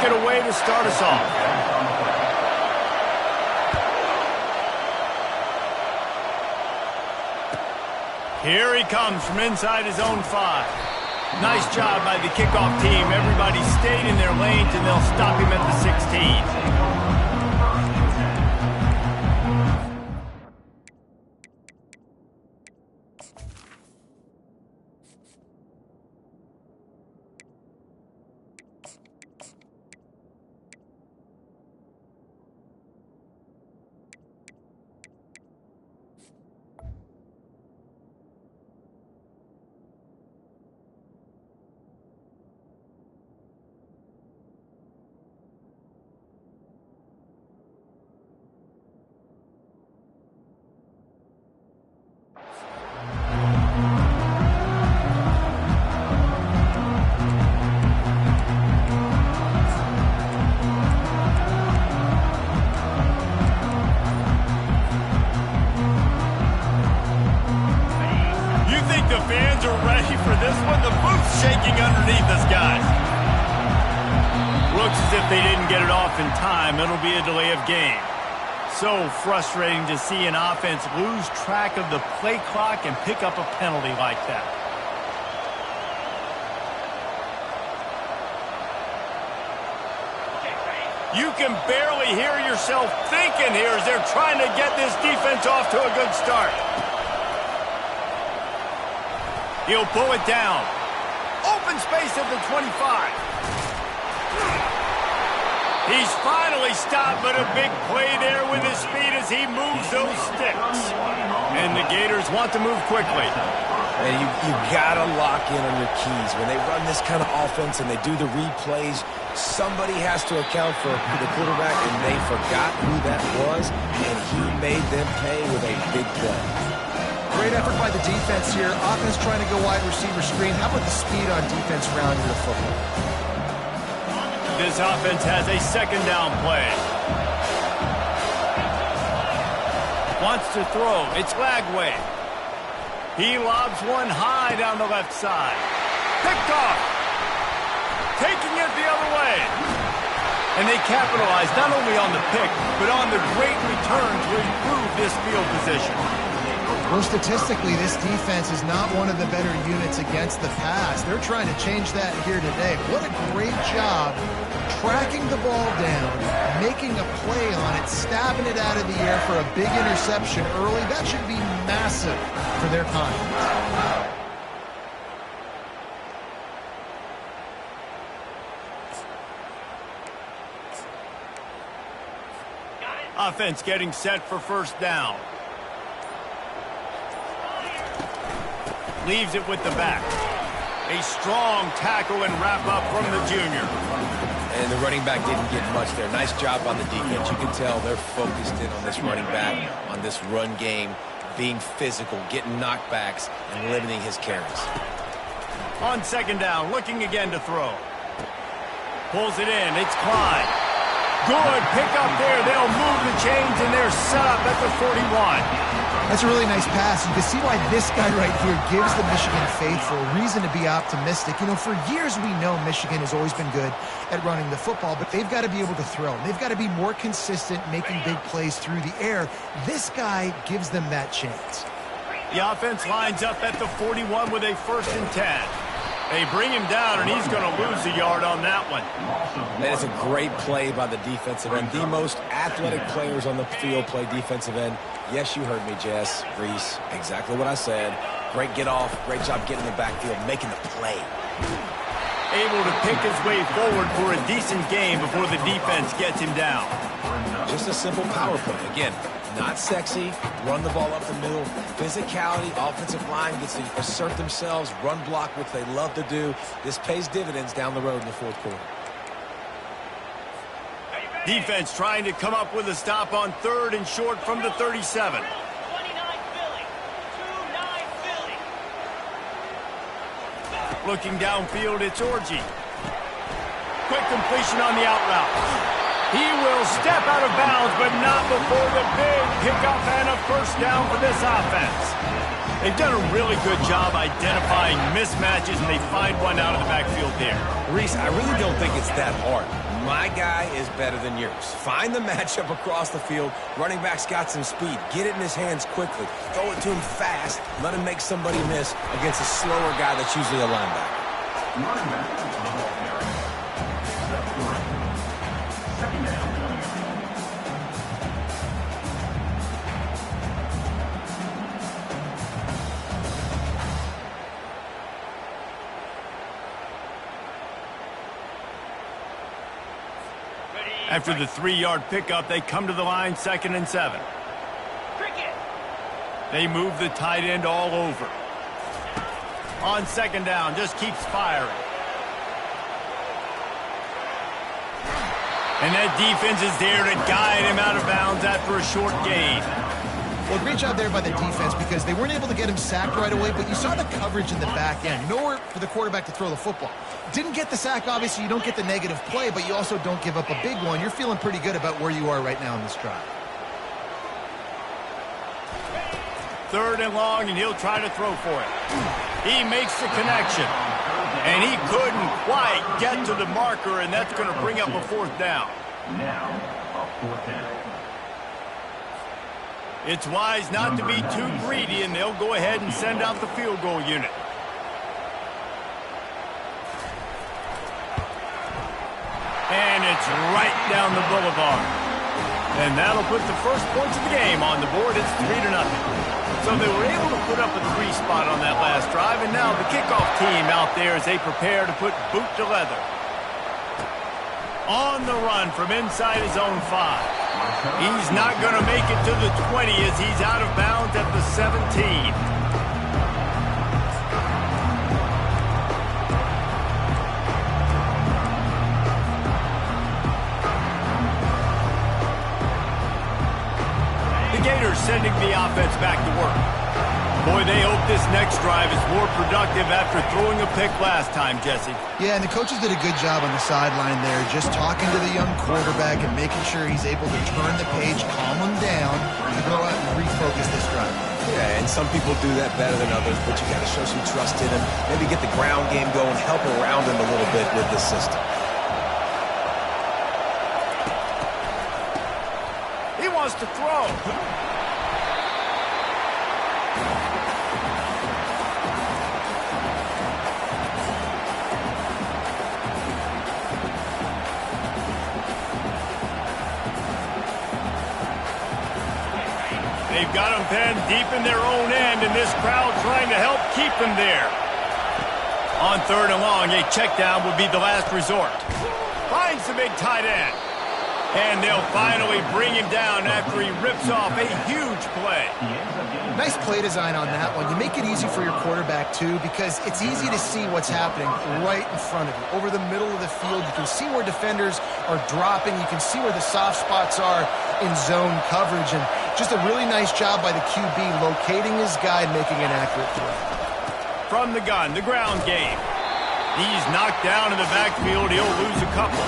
it away to start us off. Here he comes from inside his own 5. Nice job by the kickoff team. Everybody stayed in their lanes, and they'll stop him at the 16. Shaking underneath us, guys. Looks as if they didn't get it off in time. It'll be a delay of game. So frustrating to see an offense lose track of the play clock and pick up a penalty like that. You can barely hear yourself thinking here as they're trying to get this defense off to a good start. He'll pull it down. Open space at the 25. He's finally stopped, but a big play there with his speed as he moves those sticks. And the Gators want to move quickly. And you got to lock in on your keys. When they run this kind of offense and they do the replays, somebody has to account for the quarterback, and they forgot who that was, and he made them pay with a big play. Great effort by the defense here. Offense trying to go wide receiver screen. How about the speed on defense rounding the football? This offense has a second down play. Wants to throw. It's Lagway. He lobs one high down the left side. Picked off. Taking it the other way. And they capitalize not only on the pick, but on the great return to improve this field position. Well, statistically, this defense is not one of the better units against the pass. They're trying to change that here today. What a great job tracking the ball down, making a play on it, stabbing it out of the air for a big interception early. That should be massive for their confidence. Offense getting set for first down. Leaves it with the back. A strong tackle and wrap up from the junior. And the running back didn't get much there. Nice job on the defense. You can tell they're focused in on this running back, on this run game, being physical, getting knockbacks, and limiting his carries. On second down, looking again to throw. Pulls it in. It's Clyde. Good pick up there. They'll move the chains, and they're set up at the 41. That's a really nice pass. You can see why this guy right here gives the Michigan faithful a reason to be optimistic. You know, for years we know Michigan has always been good at running the football, but they've got to be able to throw. They've got to be more consistent making big plays through the air. This guy gives them that chance. The offense lines up at the 41 with a 1st and 10. They bring him down, and he's going to lose a yard on that one. That is a great play by the defensive end. The most athletic players on the field play defensive end. Yes, you heard me, Jess, Reese. Exactly what I said. Great get off. Great job getting in the backfield, making the play. Able to pick his way forward for a decent game before the defense gets him down. Just a simple power play. Again, not sexy. Run the ball up the middle. Physicality. Offensive line gets to assert themselves. Run block, which they love to do. This pays dividends down the road in the 4th quarter. Defense trying to come up with a stop on 3rd and short from the 37. 29 Philly. 2-9 Philly. Looking downfield, it's Orji. Quick completion on the out route. He will step out of bounds, but not before the big pickup and a 1st down for this offense. They've done a really good job identifying mismatches, and they find one out of the backfield there. Reese, I really don't think it's that hard. My guy is better than yours. Find the matchup across the field. Running back's got some speed. Get it in his hands quickly. Throw it to him fast. Let him make somebody miss against a slower guy that's usually a linebacker. After the 3-yard pickup, they come to the line 2nd and 7. Cricket. They move the tight end all over. On 2nd down, just keeps firing. And that defense is there to guide him out of bounds after a short gain. Well, great job there by the defense because they weren't able to get him sacked right away, but you saw the coverage in the back end. Nowhere for the quarterback to throw the football. Didn't get the sack, obviously. You don't get the negative play, but you also don't give up a big one. You're feeling pretty good about where you are right now in this drive. 3rd and long, and he'll try to throw for it. He makes the connection. And he couldn't quite get to the marker, and that's going to bring up a 4th down. Now, a 4th down. It's wise not to be too greedy, and they'll go ahead and send out the field goal unit. And it's right down the boulevard. And that'll put the first points of the game on the board. It's 3-0. So they were able to put up a 3 spot on that last drive, and now the kickoff team out there as they prepare to put boot to leather. On the run from inside his own 5. He's not going to make it to the 20 as he's out of bounds at the 17. The Gators sending the offense back to work. Boy, they hope this next drive is more productive after throwing a pick last time, Jesse. Yeah, and the coaches did a good job on the sideline there, just talking to the young quarterback and making sure he's able to turn the page, calm him down, and go out and refocus this drive. Yeah, and some people do that better than others, but you got to show some trust in him. Maybe get the ground game going, help around him a little bit with this system. He wants to throw. They've got them pinned deep in their own end, and this crowd trying to help keep them there. On 3rd and long, a check down would be the last resort. Finds the big tight end. And they'll finally bring him down after he rips off a huge play. Nice play design on that one. You make it easy for your quarterback, too, because it's easy to see what's happening right in front of you. Over the middle of the field, you can see where defenders are dropping. You can see where the soft spots are in zone coverage. And just a really nice job by the QB locating his guy and making an accurate throw. From the gun, the ground game. He's knocked down in the backfield. He'll lose a couple.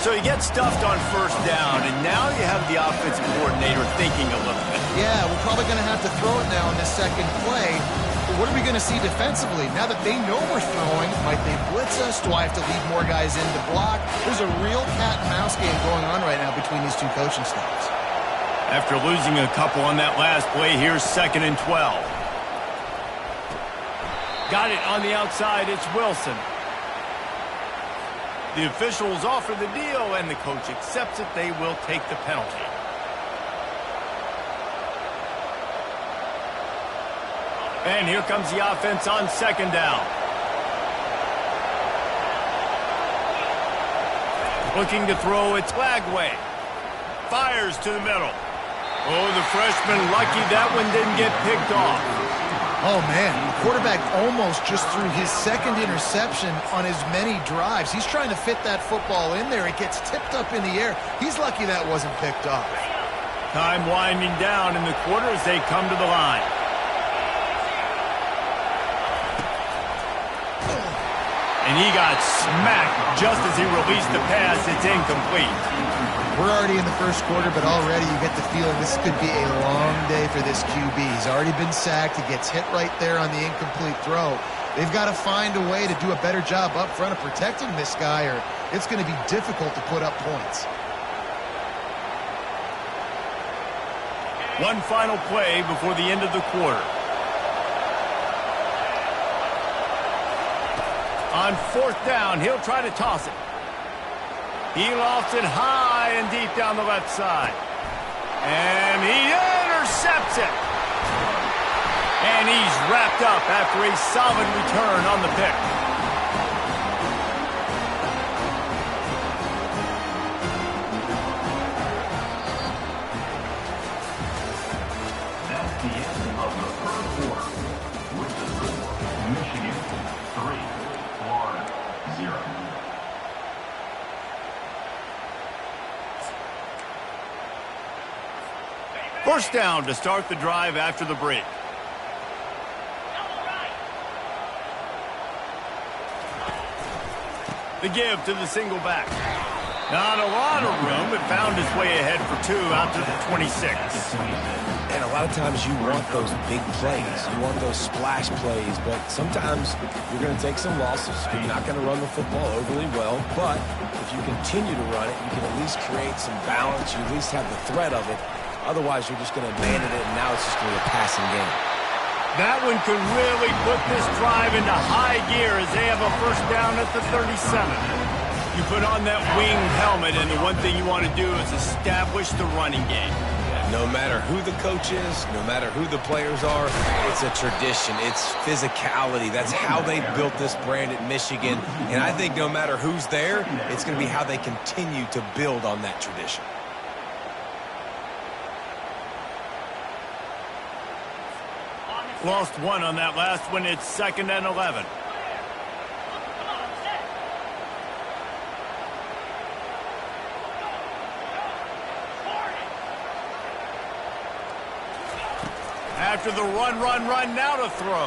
So he gets stuffed on 1st down, and now you have the offensive coordinator thinking a little bit. Yeah, we're probably going to have to throw it now on this 2nd play. But what are we going to see defensively? Now that they know we're throwing, might they blitz us? Do I have to leave more guys in to block? There's a real cat-and-mouse game going on right now between these two coaching staffs. After losing a couple on that last play, here's 2nd and 12. Got it on the outside. It's Wilson. The officials offer the deal, and the coach accepts it. They will take the penalty. And here comes the offense on 2nd down. Looking to throw, it's Lagway. Fires to the middle. Oh, the freshman lucky that one didn't get picked off. Oh, man, the quarterback almost just threw his 2nd interception on as many drives. He's trying to fit that football in there. It gets tipped up in the air. He's lucky that wasn't picked off. Time winding down in the quarter as they come to the line. And he got smacked just as he released the pass. It's incomplete. We're already in the first quarter, but already you get the feeling this could be a long day for this QB. He's already been sacked. He gets hit right there on the incomplete throw. They've got to find a way to do a better job up front of protecting this guy, or it's going to be difficult to put up points. One final play before the end of the quarter. On fourth down, he'll try to toss it. He lofts it high and deep down the left side. And he intercepts it. And he's wrapped up after a solid return on the pick. That's the end of the third quarter. With the score, Michigan 3, Florida 0. First down to start the drive after the break. The give to the single back. Not a lot of room, but found his way ahead for 2 out to the 26. And a lot of times you want those big plays. You want those splash plays, but sometimes you're going to take some losses. You're not going to run the football overly well, but if you continue to run it, you can at least create some balance. You at least have the threat of it. Otherwise, you're just going to abandon it, and now it's just going to be a passing game. That one could really put this drive into high gear as they have a first down at the 37. You put on that wing helmet, and the one thing you want to do is establish the running game. No matter who the coach is, no matter who the players are, it's a tradition. It's physicality. That's how they built this brand at Michigan. And I think no matter who's there, it's going to be how they continue to build on that tradition. Lost one on that last one. It's 2nd and 11. After the run, now to throw.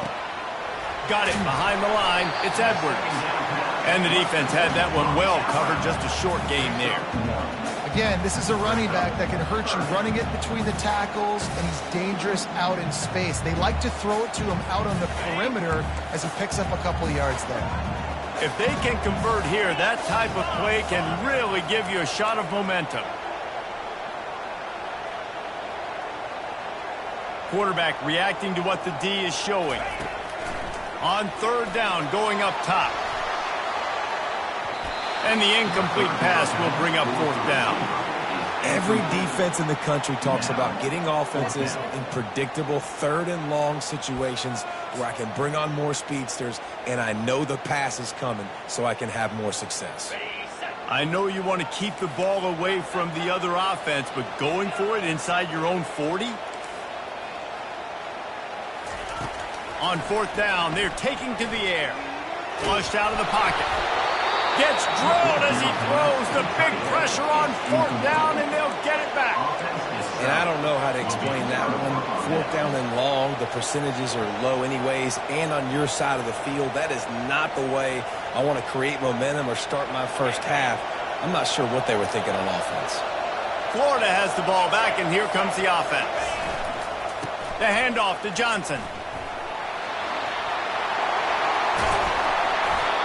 Got it behind the line. It's Edwards. And the defense had that one well covered. Just a short gain there. Again, this is a running back that can hurt you running it between the tackles, and he's dangerous out in space. They like to throw it to him out on the perimeter as he picks up a couple of yards there. If they can convert here, that type of play can really give you a shot of momentum. Quarterback reacting to what the D is showing. On third down, going up top. And the incomplete pass will bring up fourth down. Every defense in the country talks about getting offenses in predictable third and long situations where I can bring on more speedsters and I know the pass is coming so I can have more success. I know you want to keep the ball away from the other offense, but going for it inside your own 40? On fourth down, they're taking to the air. Flushed out of the pocket. Gets drilled as he throws. The big pressure on fourth down, and they'll get it back. And I don't know how to explain that one. Fourth down and long, the percentages are low anyways, and on your side of the field, that is not the way I want to create momentum or start my first half. I'm not sure what they were thinking on offense. Florida has the ball back, and here comes the offense. The handoff to Johnson.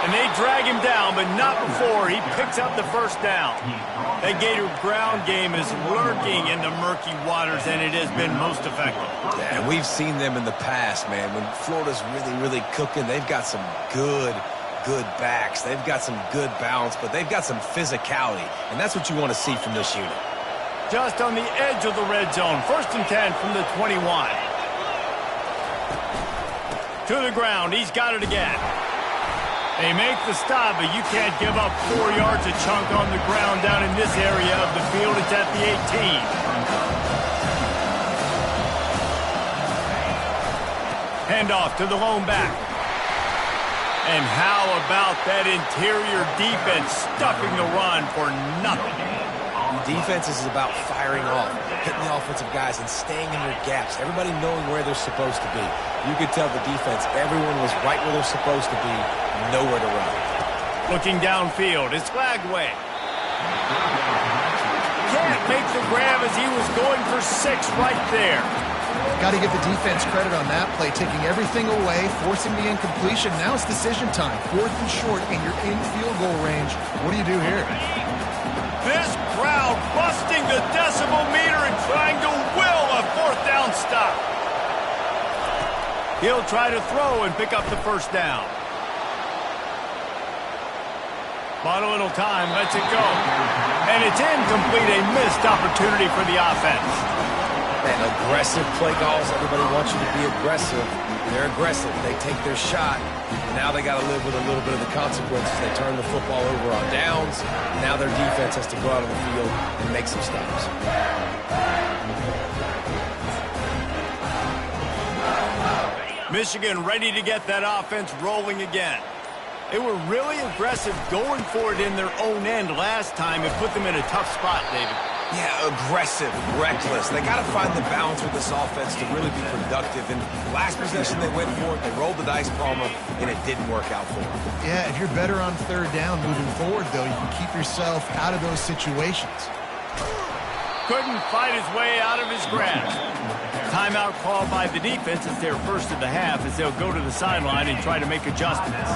And they drag him down, but not before he picks up the first down. That Gator ground game is lurking in the murky waters, and it has been most effective. Yeah, and we've seen them in the past, man. When Florida's really cooking, they've got some good backs. They've got some good balance, but they've got some physicality, and that's what you want to see from this unit. Just on the edge of the red zone. 1st and 10 from the 21. To the ground. He's got it again. They make the stop, but you can't give up 4 yards a chunk on the ground down in this area of the field. It's at the 18. Handoff to the lone back. And how about that interior defense stuffing the run for nothing? Defense is about firing off, hitting the offensive guys, and staying in your gaps. Everybody knowing where they're supposed to be. You could tell the defense, everyone was right where they're supposed to be, nowhere to run. Looking downfield, it's Lagway. Can't make the grab as he was going for 6 right there. Got to give the defense credit on that play, taking everything away, forcing the incompletion. Now it's decision time. 4th and short, and you're in field goal range. What do you do here? This crowd busting the decibel meter and trying to will a 4th down stop. He'll try to throw and pick up the first down. Bought a little time, lets it go. And it's incomplete, a missed opportunity for the offense. And aggressive play calls. Everybody wants you to be aggressive. They're aggressive. They take their shot. Now they got to live with a little bit of the consequences. They turn the football over on downs. Now their defense has to go out on the field and make some stops. Michigan ready to get that offense rolling again. They were really aggressive going for it in their own end last time and put them in a tough spot, David. Yeah, aggressive, reckless. They got to find the balance with this offense to really be productive. And last possession, they went for it. They rolled the dice, Palmer, and it didn't work out for them. Yeah, if you're better on 3rd down moving forward, though, you can keep yourself out of those situations. Couldn't fight his way out of his grasp. Timeout called by the defense as their first of the half as they'll go to the sideline and try to make adjustments.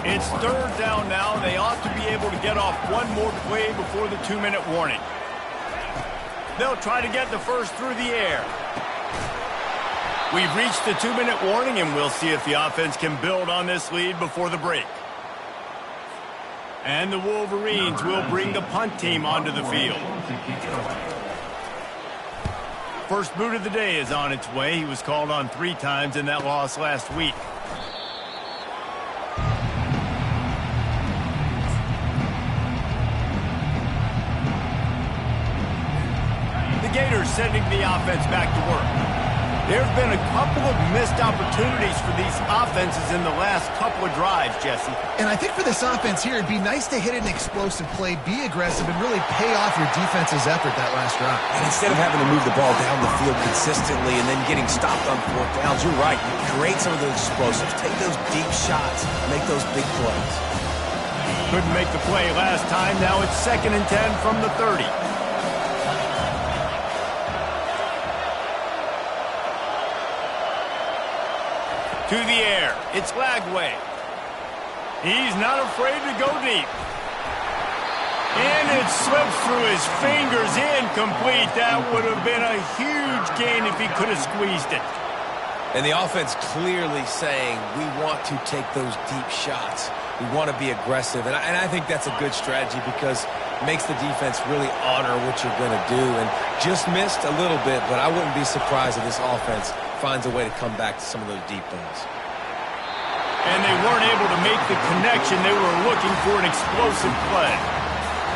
It's 3rd down now. They ought to be able to get off one more play before the 2-minute warning. They'll try to get the first through the air. We've reached the 2-minute warning, and we'll see if the offense can build on this lead before the break. And the Wolverines will bring the punt team onto the field. First boot of the day is on its way. He was called on 3 times in that loss last week. The Gators sending the offense back to work. There's been a couple of missed opportunities for these offenses in the last couple of drives, Jesse. And I think for this offense here, it'd be nice to hit an explosive play, be aggressive, and really pay off your defense's effort that last drive. And instead of having to move the ball down the field consistently and then getting stopped on 4th downs, you're right. Create some of those explosives. Take those deep shots. Make those big plays. Couldn't make the play last time. Now it's 2nd and 10 from the 30. To the air. It's Lagway. He's not afraid to go deep. And it slips through his fingers, incomplete. That would have been a huge gain if he could have squeezed it. And the offense clearly saying, we want to take those deep shots. We want to be aggressive. And I think that's a good strategy because it makes the defense really honor what you're going to do. And just missed a little bit, but I wouldn't be surprised if this offense finds a way to come back to some of those deep balls. And they weren't able to make the connection. They were looking for an explosive play.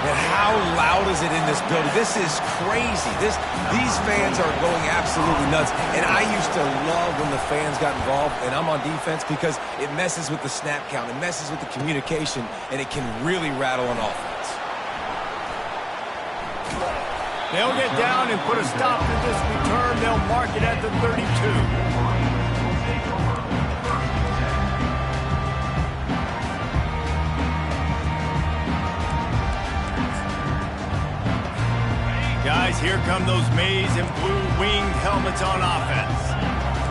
And how loud is it in this building? This is crazy. These fans are going absolutely nuts. And I used to love when the fans got involved, and I'm on defense, because it messes with the snap count. It messes with the communication, and it can really rattle an offense. They'll get down and put a stop to this return. They'll mark it at the 32. Guys, here come those maize and blue winged helmets on offense.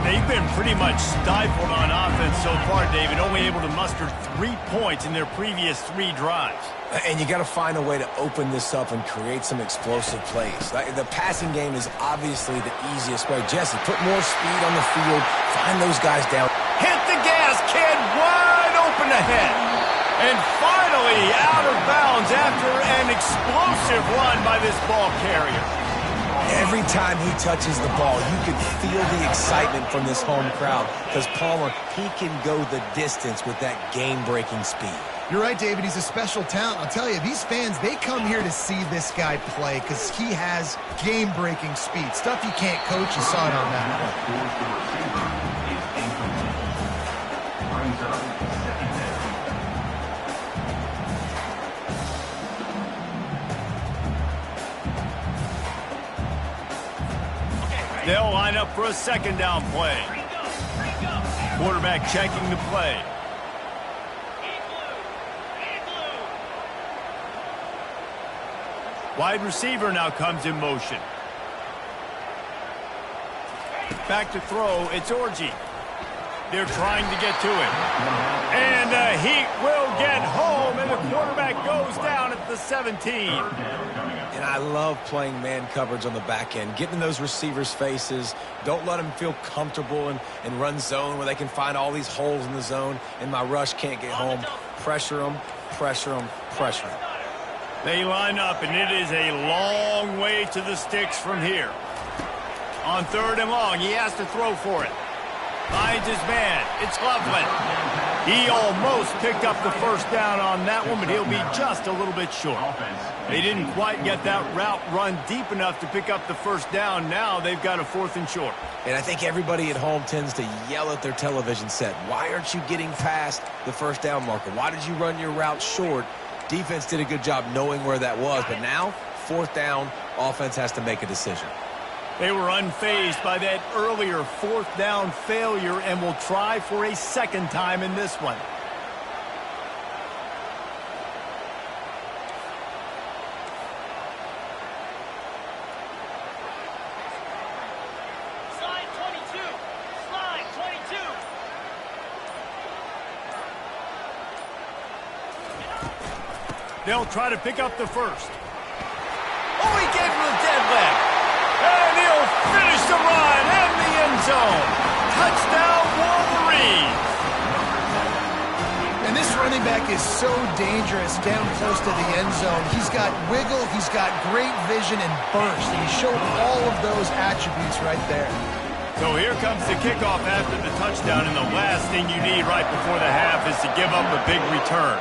They've been pretty much stifled on offense so far, David, only able to muster 3 points in their previous 3 drives. And you got to find a way to open this up and create some explosive plays. The passing game is obviously the easiest way. Jesse, put more speed on the field. Find those guys down. Hit the gas, kid, wide open ahead. And finally out of bounds after an explosive run by this ball carrier. Every time he touches the ball, you can feel the excitement from this home crowd because Palmer, he can go the distance with that game-breaking speed. You're right, David. He's a special talent. I'll tell you, these fans, they come here to see this guy play because he has game-breaking speed. Stuff you can't coach. You saw it on that play. They'll line up for a 2nd down play. Quarterback checking the play. Wide receiver now comes in motion. Back to throw, it's Orji. They're trying to get to him. And the Heat will get home, and the quarterback goes down at the 17. And I love playing man coverage on the back end, getting in those receivers' faces. Don't let them feel comfortable and run zone where they can find all these holes in the zone, and my rush can't get home. Pressure them, pressure them, pressure them. They line up, and it is a long way to the sticks from here. On 3rd and long, he has to throw for it. Finds his man. It's Loveland. He almost picked up the first down on that one, but he'll be just a little bit short. They didn't quite get that route run deep enough to pick up the first down. Now they've got a 4th and short. And I think everybody at home tends to yell at their television set. Why aren't you getting past the first down marker? Why did you run your route short? Defense did a good job knowing where that was, but now 4th down, offense has to make a decision. They were unfazed by that earlier 4th down failure and will try for a 2nd time in this one. Slide 22. Slide 22. They'll try to pick up the first. Oh, he gave him a dead leg. And he'll finish the run in the end zone. Touchdown, Wolverines. And this running back is so dangerous down close to the end zone. He's got wiggle, he's got great vision and burst. And he showed all of those attributes right there. So here comes the kickoff after the touchdown, and the last thing you need right before the half is to give up a big return.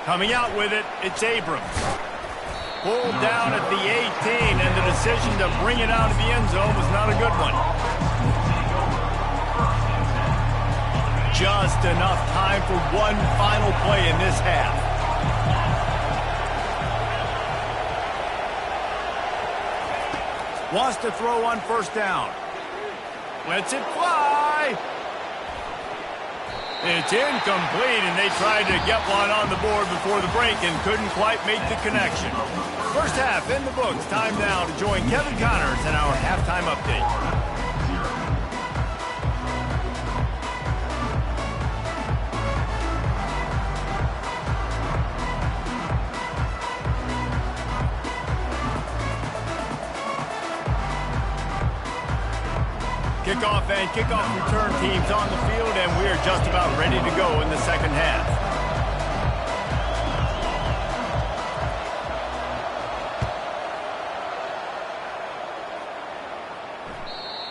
Coming out with it, it's Abrams. Pulled down at the 18, and the decision to bring it out of the end zone was not a good one. Just enough time for one final play in this half. Wants to throw on 1st down. Lets it fly. It's incomplete, and they tried to get one on the board before the break and couldn't quite make the connection. First half in the books. Time now to join Kevin Connors in our halftime update. Kickoff and kickoff return teams on the field, and we are just about ready to go in the second half.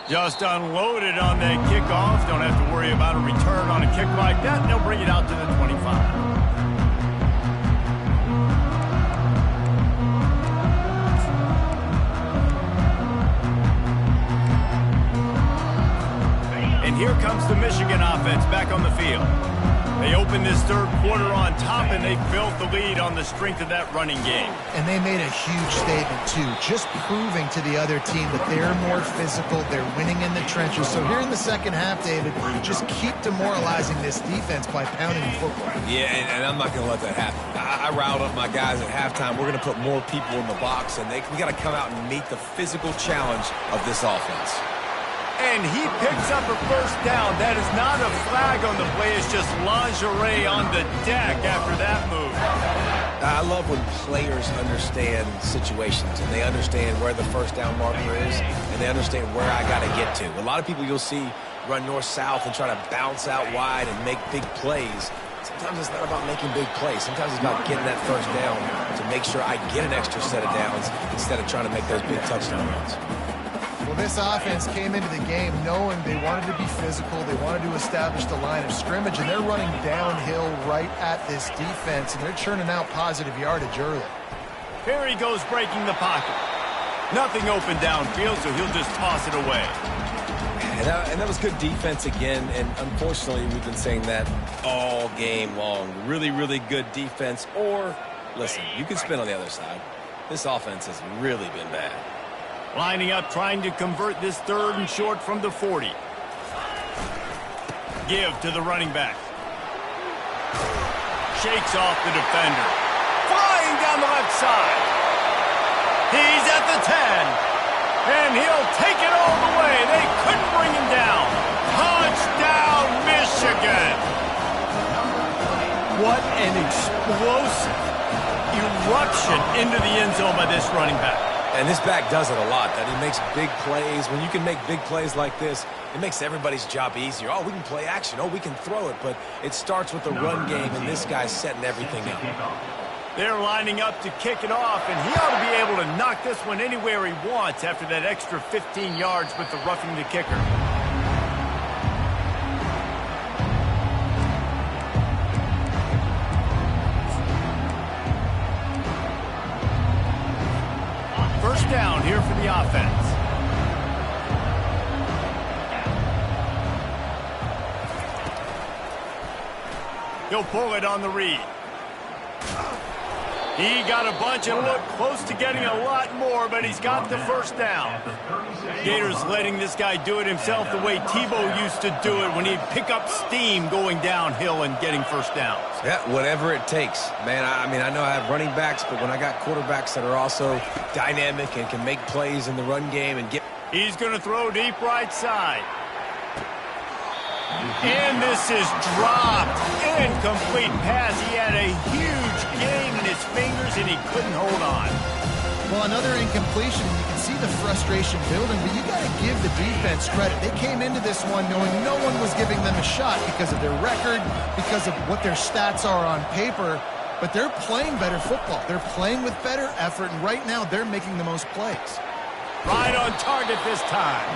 Just unloaded on that kickoff. Don't have to worry about a return on a kick like that. They'll bring it out to the 25. Here comes the Michigan offense back on the field. They opened this 3rd quarter on top, and they built the lead on the strength of that running game. And they made a huge statement, too, just proving to the other team that they're more physical, they're winning in the trenches. So here in the second half, David, just keep demoralizing this defense by pounding the football. Yeah, and I'm not going to let that happen. I riled up my guys at halftime. We're going to put more people in the box, and we got to come out and meet the physical challenge of this offense. And he picks up a 1st down. That is not a flag on the play. It's just lingerie on the deck after that move. I love when players understand situations and they understand where the 1st down marker is and they understand where I got to get to. A lot of people you'll see run north-south and try to bounce out wide and make big plays. Sometimes it's not about making big plays. Sometimes it's about getting that 1st down to make sure I get an extra set of downs instead of trying to make those big touchdown runs. Well, this offense came into the game knowing they wanted to be physical, they wanted to establish the line of scrimmage, and they're running downhill right at this defense, and they're churning out positive yardage early. Here he goes breaking the pocket. Nothing open downfield, so he'll just toss it away. And that was good defense again, and unfortunately we've been saying that all game long. Really, really good defense, or, listen, you can spin on the other side. This offense has really been bad. Lining up, trying to convert this 3rd and short from the 40. Give to the running back. Shakes off the defender. Flying down the left side. He's at the 10. And he'll take it all the way. They couldn't bring him down. Touchdown, Michigan. What an explosive eruption into the end zone by this running back. And this back does it a lot. That he makes big plays. When you can make big plays like this, it makes everybody's job easier. Oh, we can play action. Oh, we can throw it. But it starts with the run game, and this guy's setting everything up. They're lining up to kick it off, and he ought to be able to knock this one anywhere he wants after that extra 15 yards with the roughing the kicker. First down here for the offense. He'll pull it on the read. He got a bunch and looked close to getting a lot more, but he's got the first down. Gators letting this guy do it himself the way Tebow used to do it when he'd pick up steam going downhill and getting first downs. Yeah, whatever it takes. Man, I mean, I know I have running backs, but when I got quarterbacks that are also dynamic and can make plays in the run game and get... He's going to throw deep right side. And this is dropped. Incomplete pass. He had a huge gain in his fingers, and he couldn't hold on. Well, another incompletion. You can see the frustration building, but you got to give the defense credit. They came into this one knowing no one was giving them a shot because of their record, because of what their stats are on paper, but they're playing better football. They're playing with better effort, and right now they're making the most plays. Right on target this time.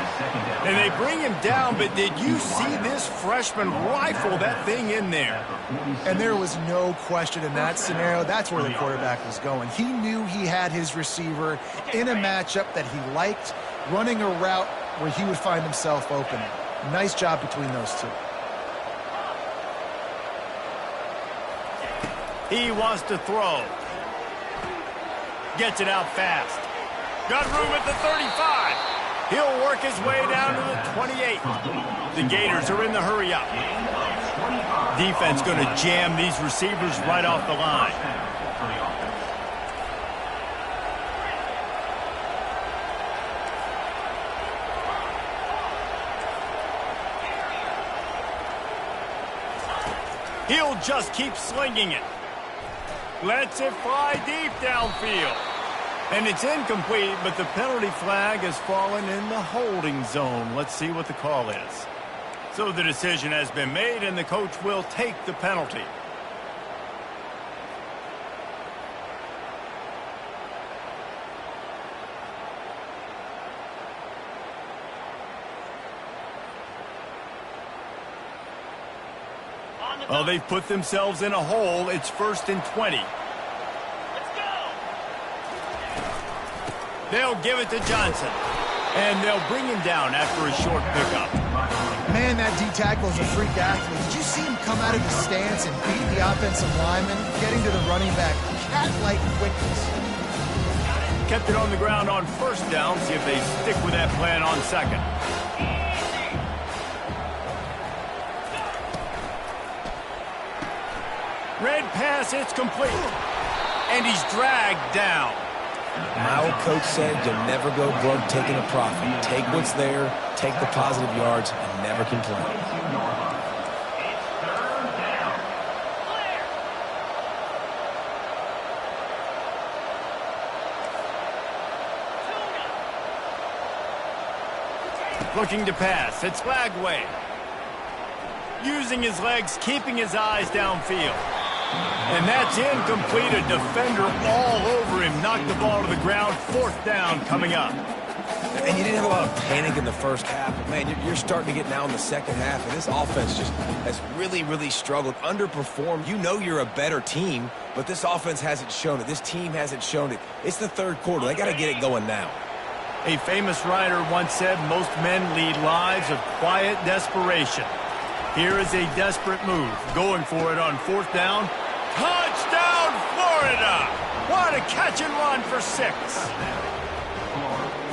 And they bring him down, but did you see this freshman rifle that thing in there? And there was no question in that scenario. That's where the quarterback was going. He knew he had his receiver in a matchup that he liked, running a route where he would find himself open. Nice job between those two. He wants to throw. Gets it out fast. Got room at the 35. He'll work his way down to the 28. The Gators are in the hurry-up. Defense going to jam these receivers right off the line. He'll just keep slinging it. Lets it fly deep downfield. And it's incomplete, but the penalty flag has fallen in the holding zone. Let's see what the call is. So the decision has been made, and the coach will take the penalty. Well, they've put themselves in a hole. It's 1st and 20. They'll give it to Johnson, and they'll bring him down after a short pickup. Man, that D-tackle is a freak athlete. Did you see him come out of his stance and beat the offensive lineman, getting to the running back, cat-like quickness? Kept it on the ground on first down. See if they stick with that plan on second. Red pass, it's complete. And he's dragged down. My old coach said you'll never go broke taking a profit. Take what's there, take the positive yards, and never complain. Looking to pass. It's Lagway. Using his legs, keeping his eyes downfield. And that's incomplete. A defender all over him. Knocked the ball to the ground. 4th down coming up. And you didn't have a lot of panic in the first half. But, man, you're starting to get now in the second half. And this offense just has really, really struggled, underperformed. You know you're a better team, but this offense hasn't shown it. This team hasn't shown it. It's the 3rd quarter. They got to get it going now. A famous writer once said, most men lead lives of quiet desperation. Here is a desperate move. Going for it on 4th down. Touchdown, Florida! What a catch and run for 6.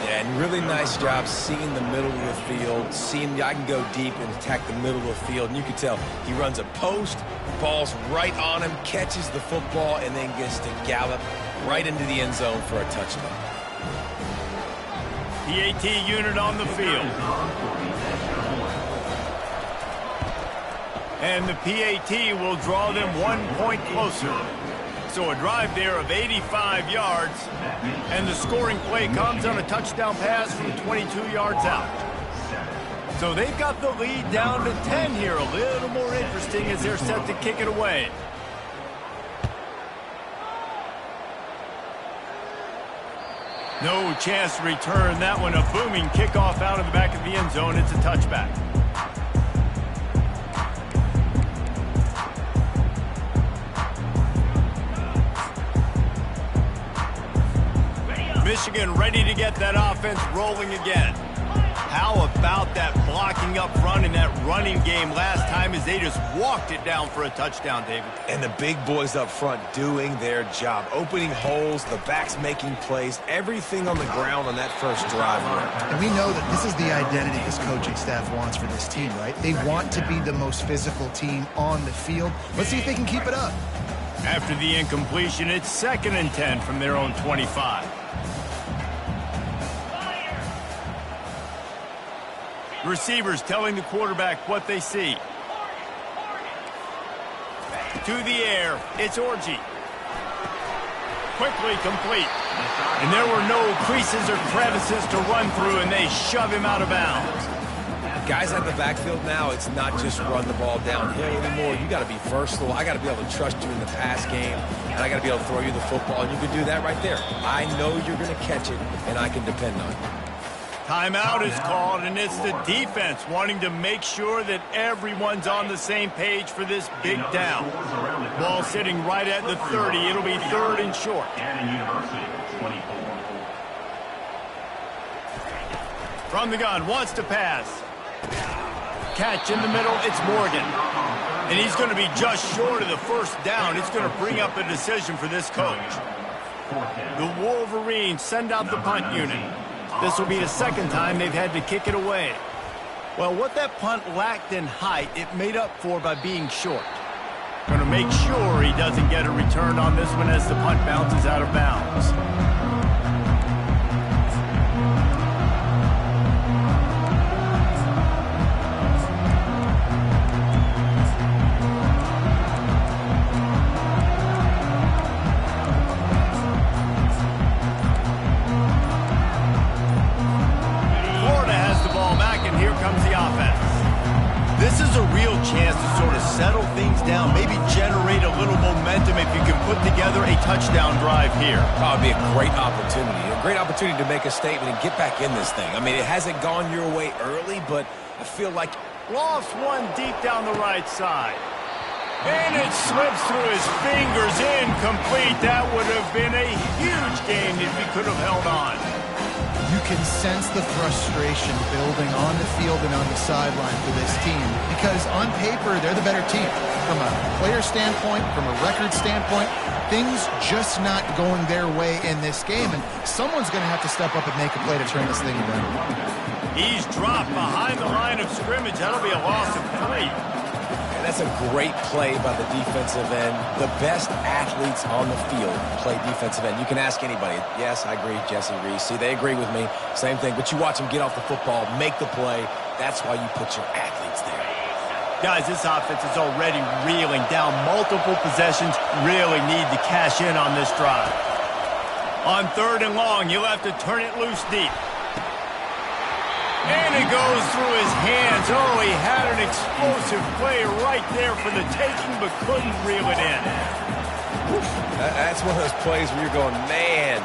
Yeah, and really nice job seeing the middle of the field, seeing I can go deep and attack the middle of the field. And you can tell he runs a post, ball's right on him, catches the football, and then gets to gallop right into the end zone for a touchdown. PAT unit on the field. And the PAT will draw them 1 point closer. So a drive there of 85 yards, and the scoring play comes on a touchdown pass from 22 yards out. So they've got the lead down to 10 here. A little more interesting as they're set to kick it away. No chance to return that one. A booming kickoff out of the back of the end zone. It's a touchback. Michigan ready to get that offense rolling again. How about that blocking up front in that running game last time as they just walked it down for a touchdown, David? And the big boys up front doing their job, opening holes, the backs making plays, everything on the ground on that first drive. And we know that this is the identity this coaching staff wants for this team, right? They want to be the most physical team on the field. Let's see if they can keep it up. After the incompletion, it's 2nd and 10 from their own 25. Receivers telling the quarterback what they see. To the air, it's Orji. Quickly complete. And there were no creases or crevices to run through, and they shove him out of bounds. Guys at the backfield now, it's not just run the ball downhill anymore. You got to be versatile. I got to be able to trust you in the pass game, and I got to be able to throw you the football, and you can do that right there. I know you're going to catch it, and I can depend on it. Timeout is called, and it's the defense wanting to make sure that everyone's on the same page for this big down. Ball sitting right at the 30. It'll be 3rd and short. From the gun, wants to pass. Catch in the middle, it's Morgan. And he's going to be just short of the first down. It's going to bring up a decision for this coach. The Wolverines send out the punt unit. This will be the 2nd time they've had to kick it away. Well, what that punt lacked in height, it made up for by being short. Going to make sure he doesn't get a return on this one as the punt bounces out of bounds. This is a real chance to sort of settle things down, maybe generate a little momentum if you can put together a touchdown drive here. That would be a great opportunity to make a statement and get back in this thing. I mean, it hasn't gone your way early, but I feel like... Lost one deep down the right side. And it slips through his fingers, incomplete. That would have been a huge gain if he could have held on. You can sense the frustration building on the field and on the sideline for this team because on paper, they're the better team. From a player standpoint, from a record standpoint, things just not going their way in this game, and someone's going to have to step up and make a play to turn this thing around. He's dropped behind the line of scrimmage. That'll be a loss of 3. And that's a great play by the defensive end. The best athletes on the field play defensive end. You can ask anybody. Yes, I agree, Jesse Reese. See, they agree with me. Same thing. But you watch them get off the football, make the play. That's why you put your athletes there. Guys, this offense is already reeling down multiple possessions. Really need to cash in on this drive. On 3rd and long, you'll have to turn it loose deep. And it goes through his hands. Oh, he had an explosive play right there for the taking, but couldn't reel it in. That's one of those plays where you're going, man,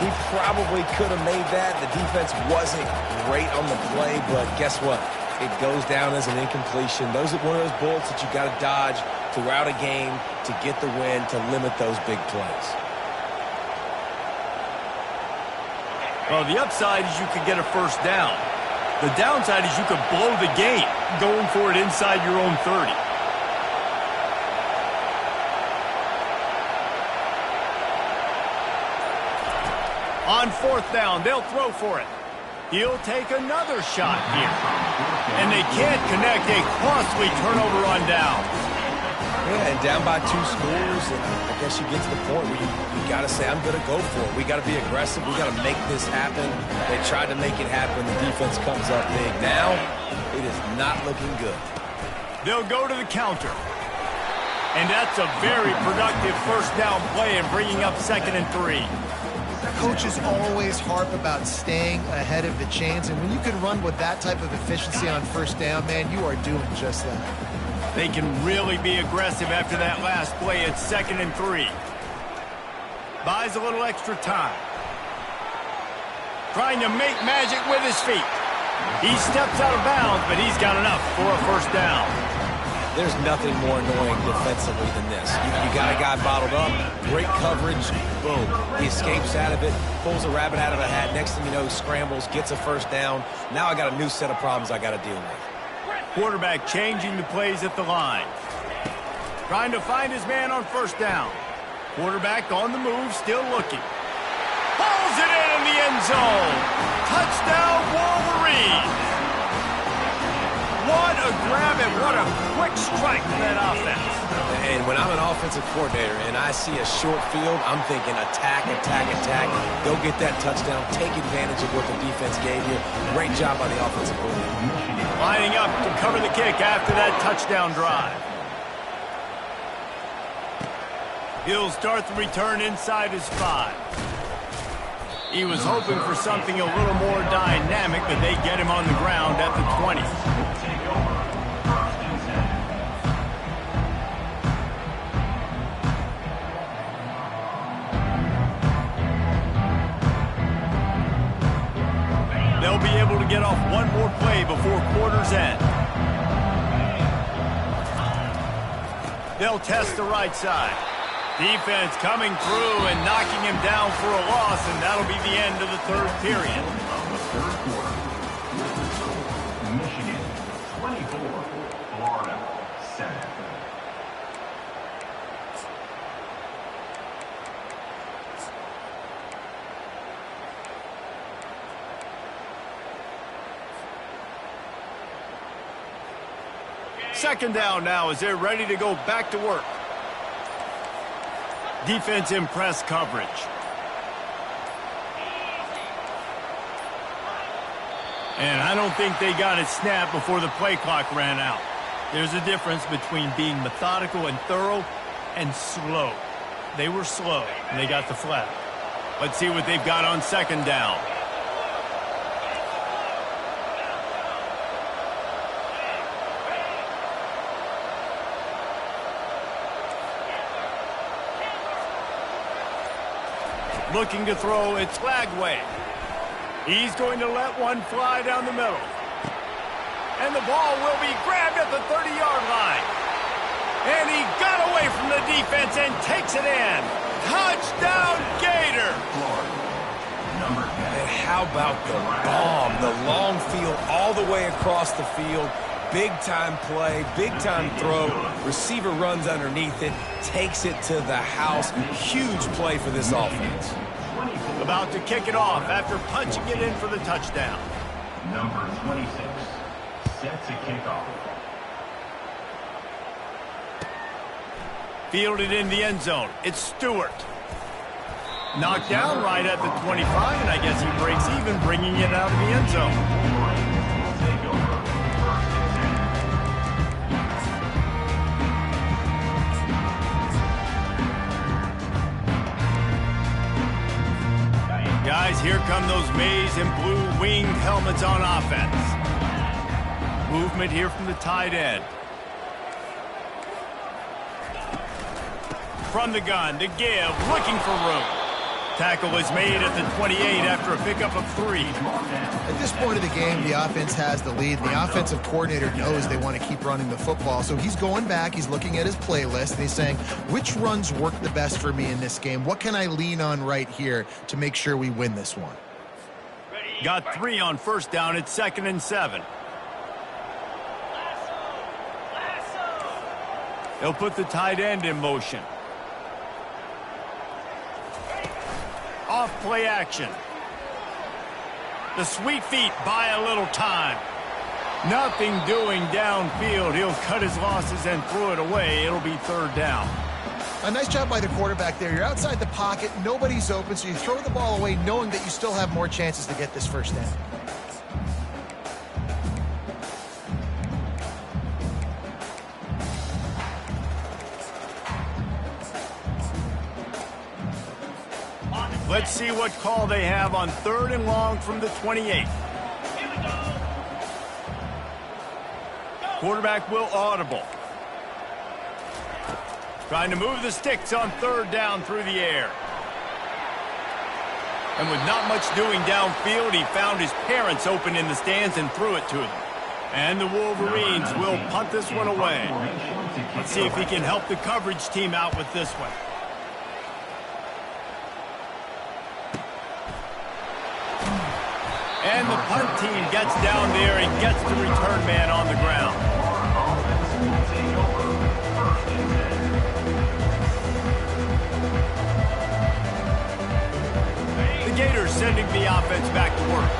he probably could have made that. The defense wasn't great on the play, but guess what? It goes down as an incompletion. Those are one of those bullets that you got to dodge throughout a game to get the win, to limit those big plays. Well, the upside is you could get a first down. The downside is you could blow the game going for it inside your own 30. On fourth down, they'll throw for it. He'll take another shot here. And they can't connect a costly turnover on down. Yeah, and down by 2 scores, and I guess you get to the point where you got to say, I'm going to go for it. We got to be aggressive. We got to make this happen. They tried to make it happen. The defense comes up big. Now, it is not looking good. They'll go to the counter. And that's a very productive first down play and bringing up 2nd and 3. Coaches always harp about staying ahead of the chains, and when you can run with that type of efficiency on first down, man, you are doing just that. They can really be aggressive after that last play. It's 2nd and 3. Buys a little extra time. Trying to make magic with his feet. He steps out of bounds, but he's got enough for a first down. There's nothing more annoying defensively than this. You got a guy bottled up, great coverage, boom. He escapes out of it, pulls a rabbit out of a hat. Next thing you know, he scrambles, gets a first down. Now I got a new set of problems I got to deal with. Quarterback changing the plays at the line. Trying to find his man on first down. Quarterback on the move, still looking. Pulls it in the end zone. Touchdown, Wolverine. What a grab and what a quick strike from that offense. And when I'm an offensive coordinator and I see a short field, I'm thinking attack, attack, attack. Go get that touchdown. Take advantage of what the defense gave you. Great job by the offensive coordinator. Lining up to cover the kick after that touchdown drive. He'll start the return inside his 5. He was hoping for something a little more dynamic, but they get him on the ground at the 20. They'll be able to get off one more play before quarter's end. They'll test the right side. Defense coming through and knocking him down for a loss, and that'll be the end of the 3rd period. Third quarter. Michigan 24, Florida 7. Second down now as they're ready to go back to work. Defense in press coverage. And I don't think they got it snapped before the play clock ran out. There's a difference between being methodical and thorough and slow. They were slow, and they got the flag. Let's see what they've got on second down. Looking to throw, it's Lagway. He's going to let one fly down the middle. And the ball will be grabbed at the 30-yard line. And he got away from the defense and takes it in. Touchdown, Gator! Number 10. And how about the bomb? The long field all the way across the field. Big-time play, big-time throw. Receiver runs underneath it, takes it to the house. Huge play for this offense. About to kick it off after punching it in for the touchdown. Number 26. Set to kick off. Fielded in the end zone. It's Stewart. Knocked down right at the 25, and I guess he breaks even, bringing it out of the end zone. Guys, here come those maize and blue winged helmets on offense. Movement here from the tight end. From the gun, to give, looking for room. Tackle is made at the 28 after a pickup of 3. At this point of the game, the offense has the lead. The offensive coordinator knows they want to keep running the football. So he's going back, he's looking at his playlist, and he's saying, which runs work the best for me in this game? What can I lean on right here to make sure we win this one? Got 3 on first down. It's 2nd and 7. They'll put the tight end in motion. Off play action. The sweet feet buy a little time. Nothing doing downfield. He'll cut his losses and throw it away. It'll be third down. A nice job by the quarterback there. You're outside the pocket. Nobody's open, so you throw the ball away knowing that you still have more chances to get this first down. Let's see what call they have on 3rd and long from the 28. Quarterback will audible. Trying to move the sticks on 3rd down through the air. And with not much doing downfield, he found his parents open in the stands and threw it to them. And the Wolverines will punt this one away. Let's see if he can help the coverage team out with this one. And the punt team gets down there and gets the return man on the ground. The Gators sending the offense back to work.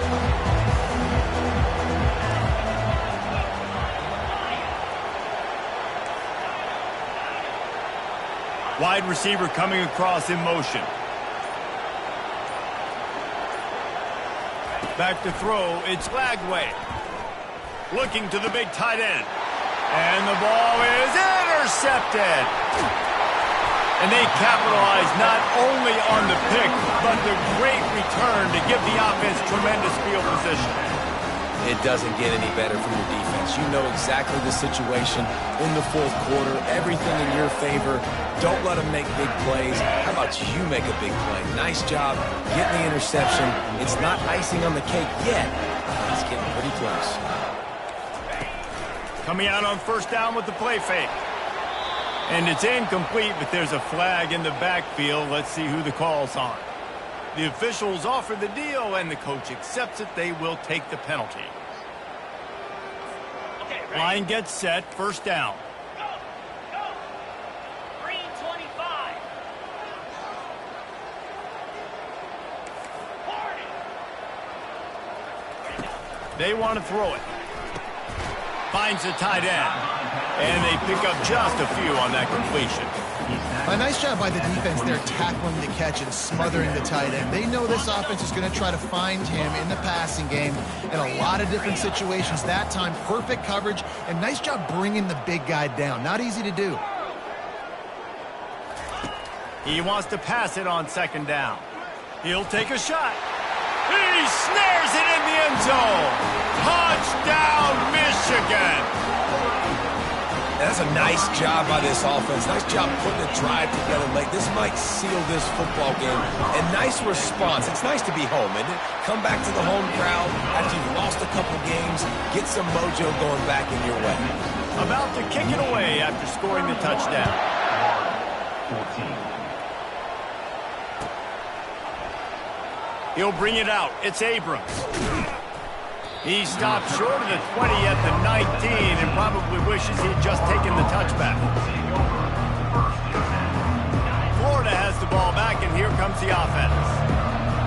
Wide receiver coming across in motion. Back to throw, it's Lagway. Looking to the big tight end. And the ball is intercepted. And they capitalize not only on the pick, but the great return to give the offense tremendous field position. It doesn't get any better from your defense. You know exactly the situation in the fourth quarter. Everything in your favor. Don't let them make big plays. How about you make a big play? Nice job getting the interception. It's not icing on the cake yet. It's getting pretty close. Coming out on 1st down with the play fake. And it's incomplete, but there's a flag in the backfield. Let's see who the call's on. The officials offer the deal, and the coach accepts it. They will take the penalty. Okay, Line gets set, 1st down. Go. Green 25. 40. They want to throw it. Finds the tight end. And they pick up just a few on that completion. A nice job by the defense there tackling the catch and smothering the tight end. They know this offense is going to try to find him in the passing game in a lot of different situations. That time, perfect coverage, and nice job bringing the big guy down. Not easy to do. He wants to pass it on 2nd down. He'll take a shot. He snares it in the end zone. Touchdown, Michigan. That's a nice job by this offense. Nice job putting a drive together late. This might seal this football game. And nice response. It's nice to be home, isn't it? Come back to the home crowd after you've lost a couple games. Get some mojo going back in your way. About to kick it away after scoring the touchdown. 14. He'll bring it out. It's Abrams. He stopped short of the 20 at the 19 and probably wishes he'd just taken the touchback. Florida has the ball back, and here comes the offense.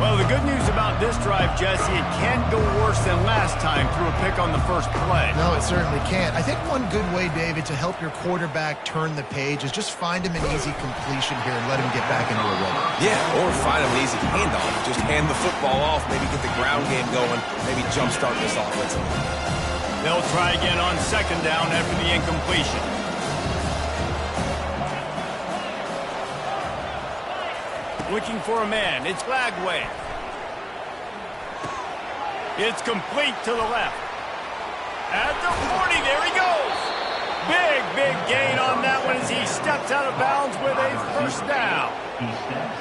Well, the good news about this drive, Jesse, it can't go worse than last time through a pick on the first play. No, it certainly can't. I think one good way, David, to help your quarterback turn the page is just find him an easy completion here and let him get back into a rhythm. Yeah, or find him an easy handoff. Just hand the football off, maybe get the ground game going, maybe jumpstart this offense. They'll try again on 2nd down after the incompletion. Looking for a man. It's Lagway. It's complete to the left. At the 40, there he goes. Big gain on that one as he steps out of bounds with a 1st down.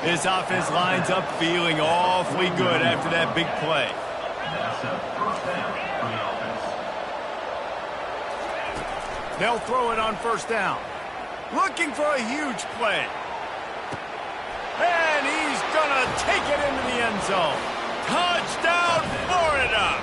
This offense lines up feeling awfully good after that big play. That's a 1st down for the offense. They'll throw it on 1st down. Looking for a huge play. And he's going to take it into the end zone. Touchdown, Florida!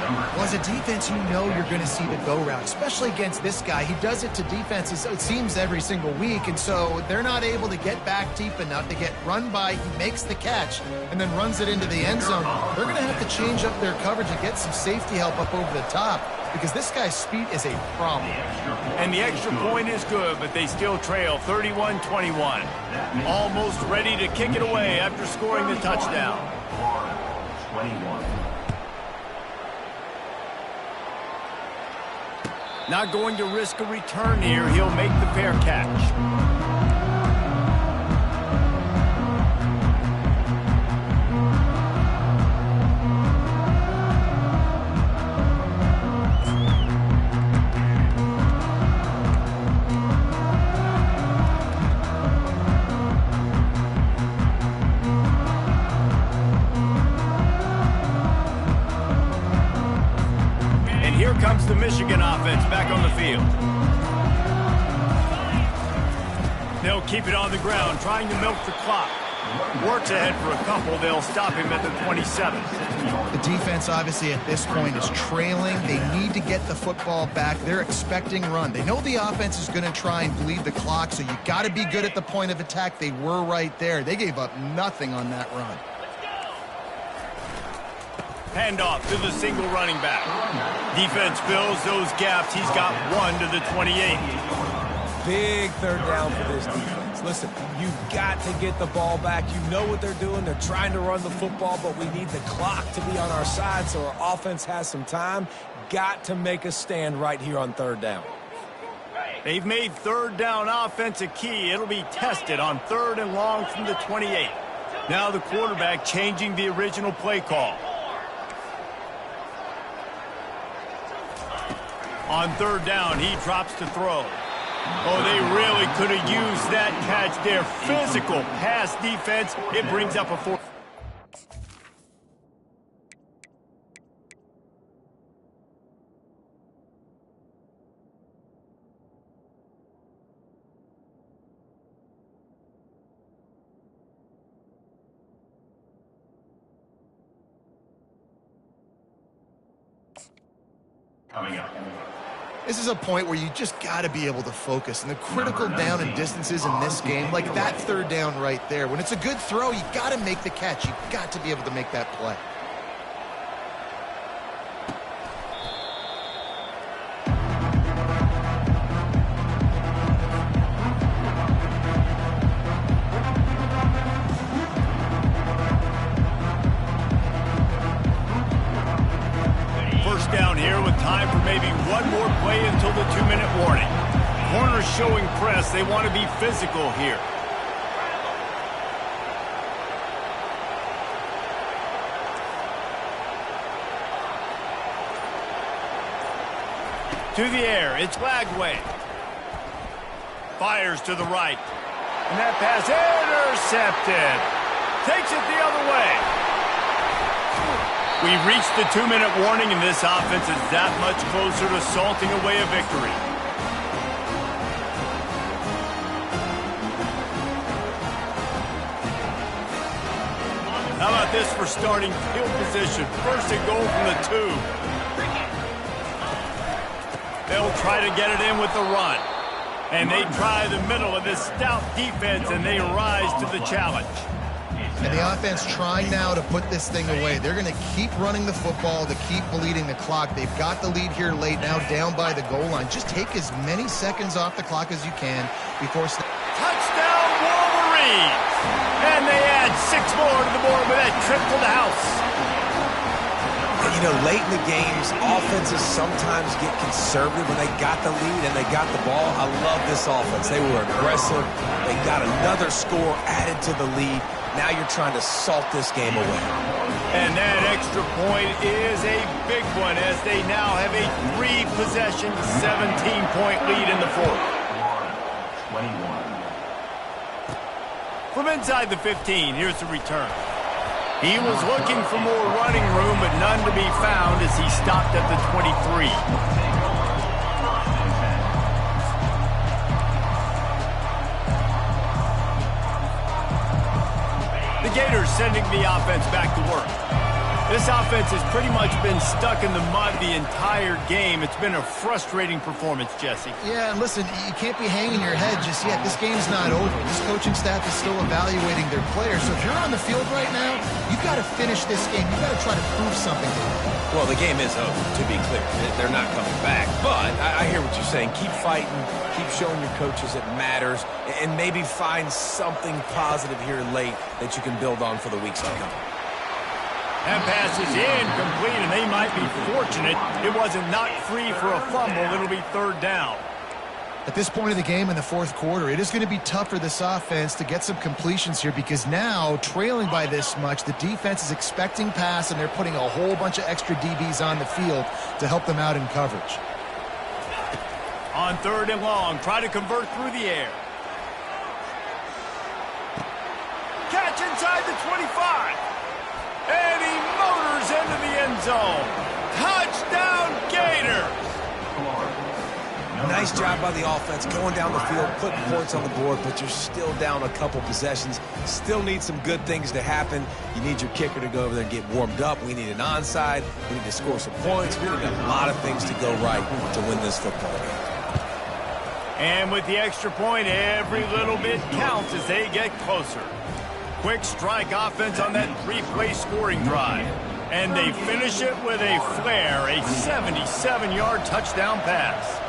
Well, as a defense, you know you're going to see the go route, especially against this guy. He does it to defenses, it seems, every single week, and so they're not able to get back deep enough to get run by. He makes the catch and then runs it into the end zone. They're going to have to change up their coverage and get some safety help up over the top because this guy's speed is a problem. And the extra point is good, but they still trail 31-21. Almost ready to kick it away after scoring the touchdown. 21. Not going to risk a return here. He'll make the fair catch. Here comes the Michigan offense back on the field. They'll keep it on the ground, trying to milk the clock. Works ahead for a couple. They'll stop him at the 27. The defense, obviously, at this point is trailing. They need to get the football back. They're expecting run. They know the offense is going to try and bleed the clock, so you got to be good at the point of attack. They were right there. They gave up nothing on that run. Handoff to the single running back. Defense fills those gaps. He's got one to the 28. Big third down for this defense. Listen, you've got to get the ball back. You know what they're doing. They're trying to run the football, but we need the clock to be on our side so our offense has some time. Got to make a stand right here on third down. They've made third down offense a key. It'll be tested on third and long from the 28. Now the quarterback changing the original play call. On third down, he drops to throw. Oh, they really could have used that catch there. Physical pass defense. It brings up a fourth. Coming up. This is a point where you just got to be able to focus. And the critical down and distances in this game, like that third down right there, when it's a good throw, you got to make the catch. You got to be able to make that play. First down here with time for maybe one more play until the 2-minute warning. Corners showing press. They want to be physical here. To the air. It's Lagway. Fires to the right. And that pass intercepted. Takes it the other way. We've reached the 2-minute warning, and this offense is that much closer to salting away a victory. How about this for starting field position? First and goal from the 2. They'll try to get it in with the run. And they try the middle of this stout defense, and they rise to the challenge. And the offense trying now to put this thing away. They're going to keep running the football to keep bleeding the clock. They've got the lead here late, now down by the goal line. Just take as many seconds off the clock as you can before... Touchdown, Wolverines! And they add 6 more to the board with that trip to the house. And, you know, late in the games, offenses sometimes get conservative when they got the lead and they got the ball. I love this offense. They were aggressive. They got another score added to the lead. Now you're trying to salt this game away. And that extra point is a big one as they now have a 3-possession, 17-point lead in the fourth. 21. From inside the 15, here's the return. He was looking for more running room, but none to be found as he stopped at the 23. The Gators sending the offense back to work. This offense has pretty much been stuck in the mud the entire game. It's been a frustrating performance, Jesse. Yeah, and listen, you can't be hanging your head just yet. This game's not over. This coaching staff is still evaluating their players. So if you're on the field right now, you've got to finish this game. You've got to try to prove something to them. Well, the game is over, to be clear. They're not coming back. But I hear what you're saying. Keep fighting. Keep showing your coaches it matters. And maybe find something positive here late that you can build on for the weeks to come. That pass is incomplete, and they might be fortunate it wasn't knocked free for a fumble. It'll be third down. At this point of the game in the fourth quarter, it is going to be tough for this offense to get some completions here because now, trailing by this much, the defense is expecting pass, and they're putting a whole bunch of extra DBs on the field to help them out in coverage. On third and long, try to convert through the air. Catch inside the 25. And he motors into the end zone. Touchdown, Gators! Nice job by the offense going down the field, putting points on the board, but you're still down a couple possessions. Still need some good things to happen. You need your kicker to go over there and get warmed up. We need an onside. We need to score some points. We need a lot of things to go right to win this football game. And with the extra point, every little bit counts as they get closer. Quick strike offense on that three-play scoring drive. And they finish it with a flair, a 77-yard touchdown pass.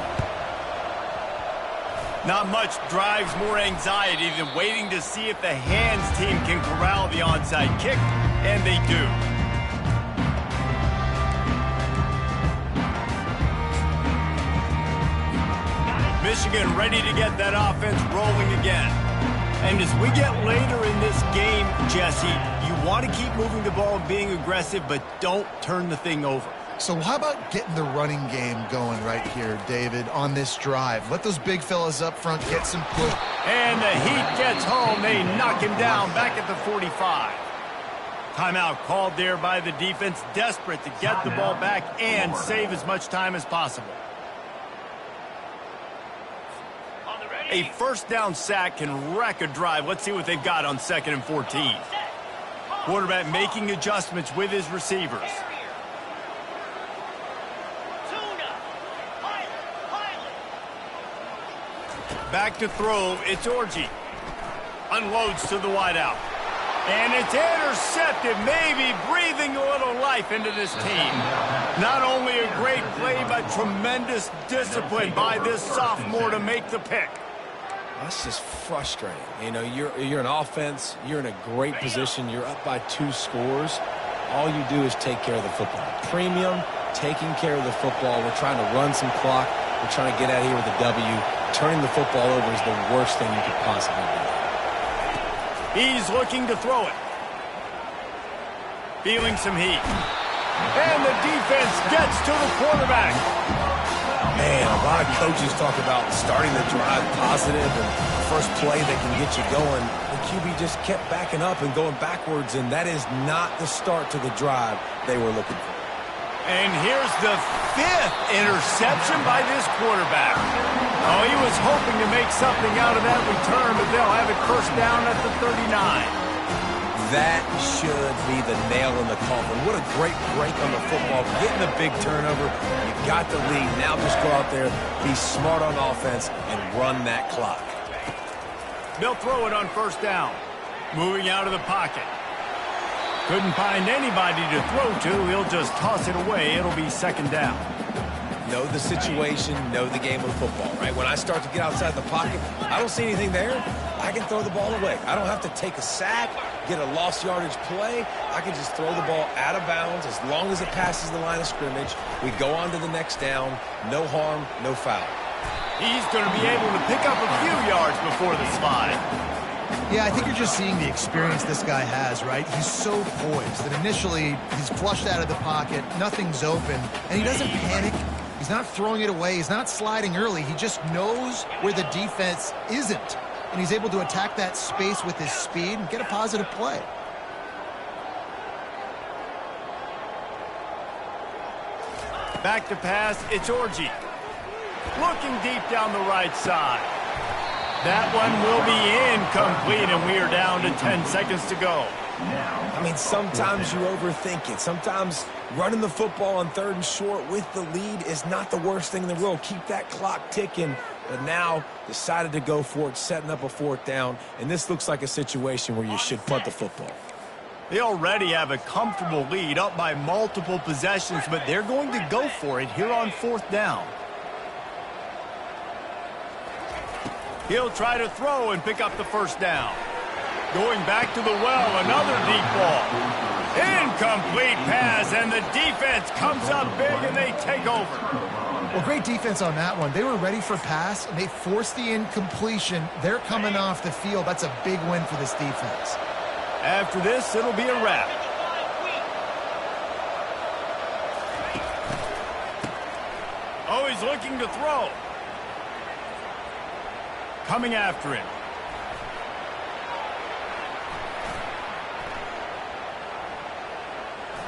Not much drives more anxiety than waiting to see if the hands team can corral the onside kick, and they do. Michigan ready to get that offense rolling again. And as we get later in this game, Jesse, you want to keep moving the ball and being aggressive, but don't turn the thing over. So how about getting the running game going right here, David, on this drive? Let those big fellas up front get some push. And the heat gets home. They knock him down back at the 45. Timeout called there by the defense, desperate to get the ball back and save as much time as possible. A first down sack can wreck a drive. Let's see what they've got on 2nd and 14. Quarterback making adjustments with his receivers. Back to throw, it's Orji. Unloads to the wideout. And it's intercepted, maybe breathing a little life into this team. Not only a great play, but tremendous discipline by this sophomore to make the pick. That's just frustrating. You know, you're an offense. You're in a great position. You're up by 2 scores. All you do is take care of the football. Premium, taking care of the football. We're trying to run some clock. We're trying to get out of here with a W. Turning the football over is the worst thing you could possibly do. He's looking to throw it. Feeling some heat. And the defense gets to the quarterback. Man, a lot of coaches talk about starting the drive positive and first play that can get you going. The QB just kept backing up and going backwards, and that is not the start to the drive they were looking for. And here's the 5th interception by this quarterback. Oh, he was hoping to make something out of that return, but they'll have it first down at the 39. That should be the nail in the coffin. What a great break on the football. Getting a big turnover. You got the lead. Now just go out there, be smart on offense, and run that clock. They'll throw it on first down. Moving out of the pocket. Couldn't find anybody to throw to. He'll just toss it away. It'll be 2nd down. Know the situation, know the game of football, right? When I start to get outside the pocket, I don't see anything there. I can throw the ball away. I don't have to take a sack, get a lost yardage play. I can just throw the ball out of bounds as long as it passes the line of scrimmage. We go on to the next down. No harm, no foul. He's going to be able to pick up a few yards before the slide. Yeah, I think you're just seeing the experience this guy has, right? He's so poised that initially he's flushed out of the pocket, nothing's open, and he doesn't panic. He's not throwing it away. He's not sliding early. He just knows where the defense isn't, and he's able to attack that space with his speed and get a positive play. Back to pass, it's Orji. Looking deep down the right side. That one will be incomplete, and we are down to 10 seconds to go. I mean, sometimes you overthink it. Sometimes running the football on 3rd and short with the lead is not the worst thing in the world. Keep that clock ticking. But now decided to go for it, setting up a 4th down. And this looks like a situation where you should punt the football. They already have a comfortable lead, up by multiple possessions, but they're going to go for it here on 4th down. He'll try to throw and pick up the 1st down. Going back to the well, another deep ball. Incomplete pass, and the defense comes up big, and they take over. Well, great defense on that one. They were ready for pass, and they forced the incompletion. They're coming off the field. That's a big win for this defense. After this, it'll be a wrap. Oh, he's looking to throw. Coming after him.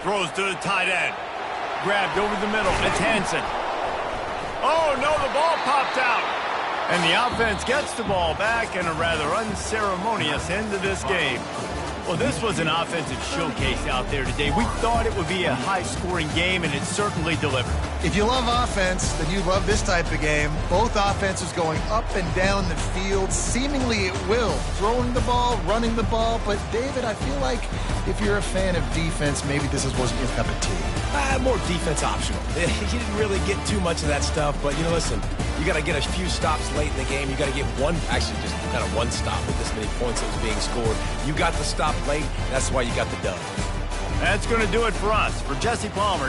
Throws to the tight end. Grabbed over the middle. It's Hansen. Oh, no, the ball popped out. And the offense gets the ball back in a rather unceremonious end to this game. Well, this was an offensive showcase out there today. We thought it would be a high-scoring game, and it certainly delivered. If you love offense, then you love this type of game. Both offenses going up and down the field, seemingly at will. Throwing the ball, running the ball. But, David, I feel like if you're a fan of defense, maybe this wasn't your cup of tea. More defense optional. You didn't really get too much of that stuff. But, you know, listen, you got to get a few stops late in the game. You got to get just kind of one stop with this many points that was being scored. You got the stop late. That's why you got the dub. That's going to do it for us. For Jesse Palmer,